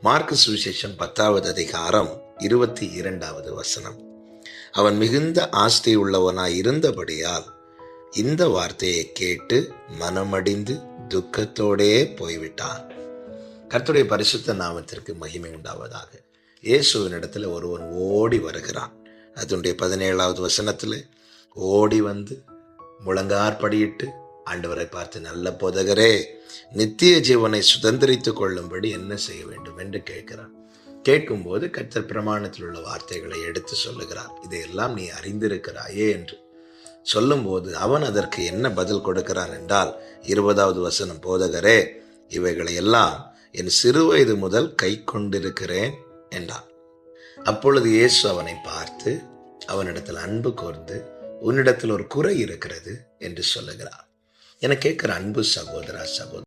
Mark சுவிசேஷம் 10வது அதிகாரம் 22வது வசனம். அவன் மிகுந்த ஆஸ்தி உள்ளவனாய் இருந்தபடியால் இந்த வார்த்தையை கேட்டு மனமடிந்து துக்கத்தோடே போய்விட்டான். கர்த்தருடைய பரிசுத்த நாமத்திற்கு மகிமை உண்டாவதாக. இயேசுவின் இடத்துல ஒருவன் ஓடி வருகிறான். அதனுடைய 17வது வசனத்தில் ஓடி வந்து முழங்காற்படியிட்டு ஆண்டவரை பார்த்து, நல்ல போதகரே, நித்திய ஜீவனை சுதந்திரித்துக் கொள்ளும்படி என்ன செய்ய வேண்டும் என்று கேட்கிறான். கேட்கும்போது கர்த்தர் பிரமாணத்தில் உள்ள வார்த்தைகளை எடுத்து சொல்லுகிறார். இதையெல்லாம் நீ அறிந்திருக்கிறாயே என்று சொல்லும்போது அவன் அதற்கு என்ன பதில் கொடுக்கிறான் என்றால் 20வது வசனம், போதகரே, இவைகளை எல்லாம் என் சிறுவயது முதல் கை கொண்டிருக்கிறேன் என்றான். அப்பொழுது இயேசு அவனை பார்த்து அவனிடத்தில் அன்பு கூர்ந்து, உன்னிடத்தில் ஒரு குறை இருக்கிறது என்று சொல்லுகிறார். என கேட்கிற அன்பு சகோதரா, சகோதரி,